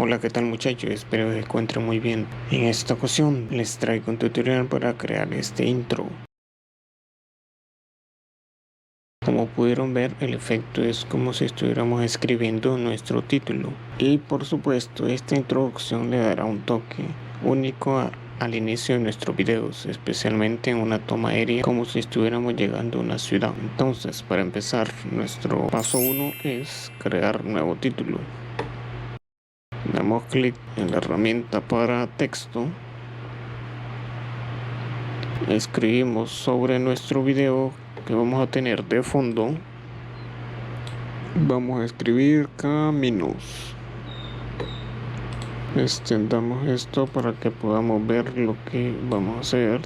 Hola, ¿qué tal muchachos? Espero que se encuentren muy bien. En esta ocasión les traigo un tutorial para crear este intro. Como pudieron ver, el efecto es como si estuviéramos escribiendo nuestro título. Y por supuesto, esta introducción le dará un toque único al inicio de nuestros videos, especialmente en una toma aérea como si estuviéramos llegando a una ciudad. Entonces, para empezar, nuestro paso 1 es crear nuevo título. Damos clic en la herramienta para texto, escribimos sobre nuestro video que vamos a tener de fondo, vamos a escribir caminos, extendamos esto para que podamos ver lo que vamos a hacer.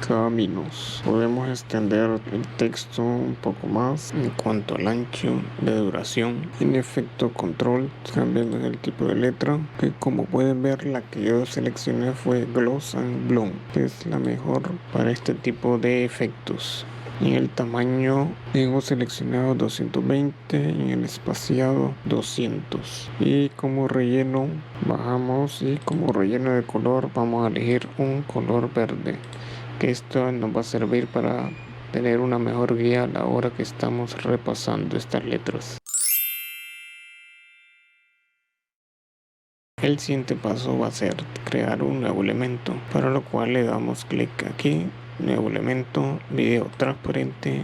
Caminos. Podemos extender el texto un poco más en cuanto al ancho de duración. En efecto control, cambiando el tipo de letra, que como pueden ver la que yo seleccioné fue Gloss and Bloom, que es la mejor para este tipo de efectos. En el tamaño tengo seleccionado 220, en el espaciado 200, y como relleno bajamos, y como relleno de color vamos a elegir un color verde, que esto nos va a servir para tener una mejor guía a la hora que estamos repasando estas letras. El siguiente paso va a ser crear un nuevo elemento, para lo cual le damos clic aquí, nuevo elemento, video transparente,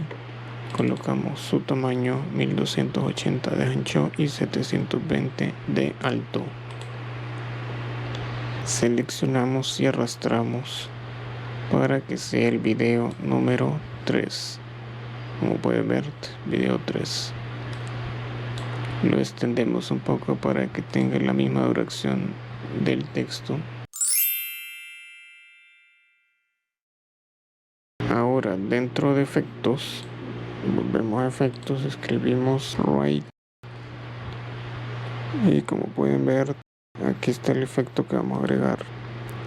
colocamos su tamaño 1280 de ancho y 720 de alto. Seleccionamos y arrastramos para que sea el video número 3. Como pueden ver, video 3. Lo extendemos un poco para que tenga la misma duración del texto. Ahora, dentro de efectos, volvemos a efectos, escribimos right, y como pueden ver, aquí está el efecto que vamos a agregar.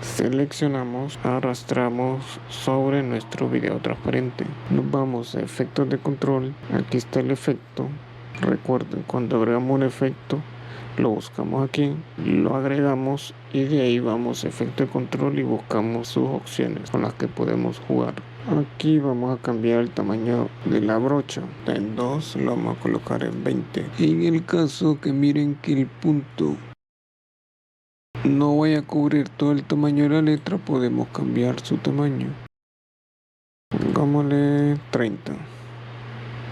Seleccionamos, arrastramos sobre nuestro video transparente. Nos vamos a efectos de control. Aquí está el efecto. Recuerden, cuando agregamos un efecto, lo buscamos aquí, lo agregamos y de ahí vamos a efecto de control y buscamos sus opciones con las que podemos jugar. Aquí vamos a cambiar el tamaño de la brocha. En 2 lo vamos a colocar en 20. En el caso que miren que el punto no vaya a cubrir todo el tamaño de la letra, podemos cambiar su tamaño. Pongámosle 30.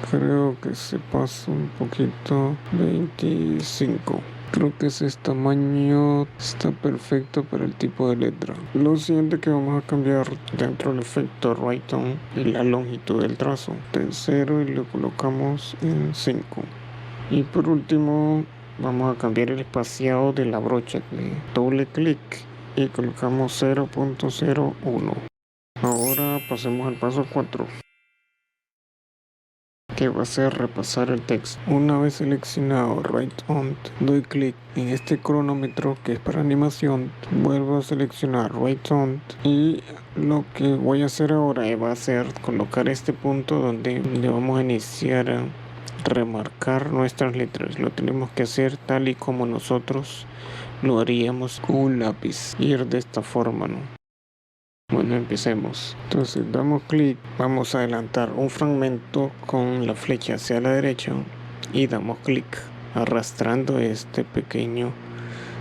Creo que se pasa un poquito. 25. Creo que ese tamaño está perfecto para el tipo de letra. Lo siguiente que vamos a cambiar dentro del efecto Right On es la longitud del trazo. En 0 y lo colocamos en 5. Y por último vamos a cambiar el espaciado de la brocha. Doble clic y colocamos 0.01. Ahora pasemos al paso 4, que va a ser repasar el texto. Una vez seleccionado Right On, doy clic en este cronómetro que es para animación, vuelvo a seleccionar Right On y lo que voy a hacer ahora va a ser colocar este punto donde vamos a iniciar a remarcar nuestras letras. Lo tenemos que hacer tal y como nosotros lo haríamos con un lápiz, ir de esta forma, ¿no? Bueno, empecemos. Entonces damos clic, vamos a adelantar un fragmento con la flecha hacia la derecha y damos clic arrastrando este pequeño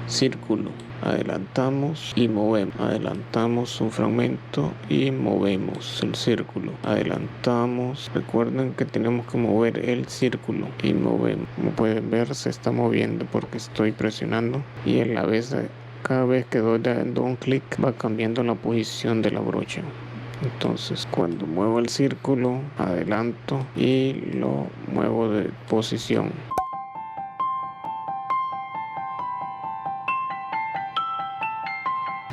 círculo. Adelantamos y movemos. Adelantamos un fragmento y movemos el círculo. Adelantamos. Recuerden que tenemos que mover el círculo y movemos. Como pueden ver, se está moviendo porque estoy presionando, y a la vez, cada vez que doy dando un clic, va cambiando la posición de la brocha. Entonces, cuando muevo el círculo, adelanto y lo muevo de posición.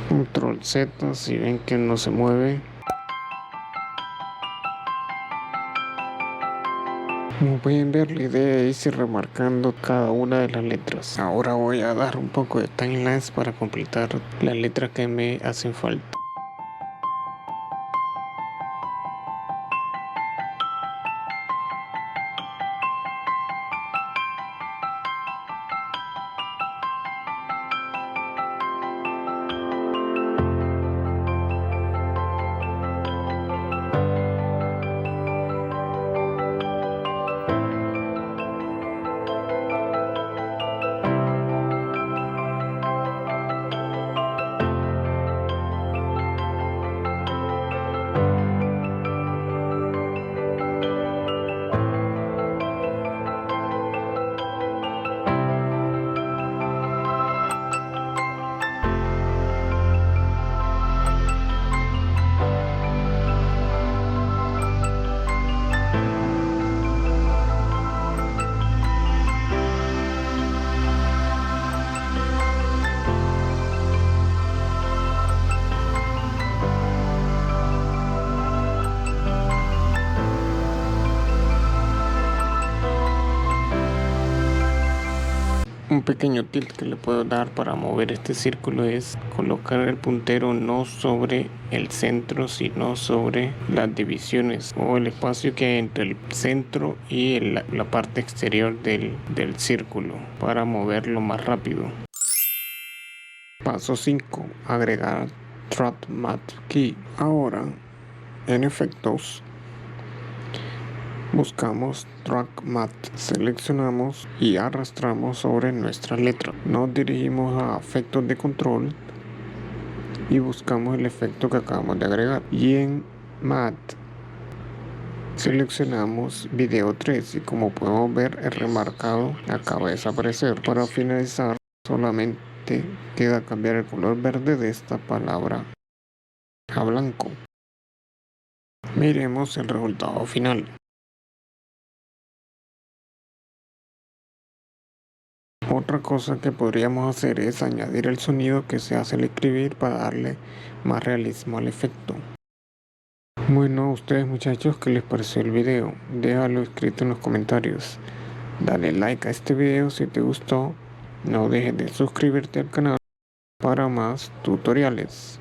Control Z, si ven que no se mueve. Como pueden ver, la idea es ir remarcando cada una de las letras. Ahora voy a dar un poco de timelapse para completar las letras que me hacen falta. Un pequeño tilt que le puedo dar para mover este círculo es colocar el puntero no sobre el centro, sino sobre las divisiones o el espacio que hay entre el centro y la parte exterior del círculo para moverlo más rápido. Paso 5. Agregar Track Matte Key. Ahora, en efectos, buscamos Track Matte, seleccionamos y arrastramos sobre nuestra letra. Nos dirigimos a efectos de control y buscamos el efecto que acabamos de agregar. Y en Matte seleccionamos Video 3 y como podemos ver el remarcado acaba de desaparecer. Para finalizar, solamente queda cambiar el color verde de esta palabra a blanco. Miremos el resultado final. Otra cosa que podríamos hacer es añadir el sonido que se hace al escribir para darle más realismo al efecto. Bueno, a ustedes muchachos, ¿qué les pareció el video? Déjalo escrito en los comentarios. Dale like a este video si te gustó. No dejes de suscribirte al canal para más tutoriales.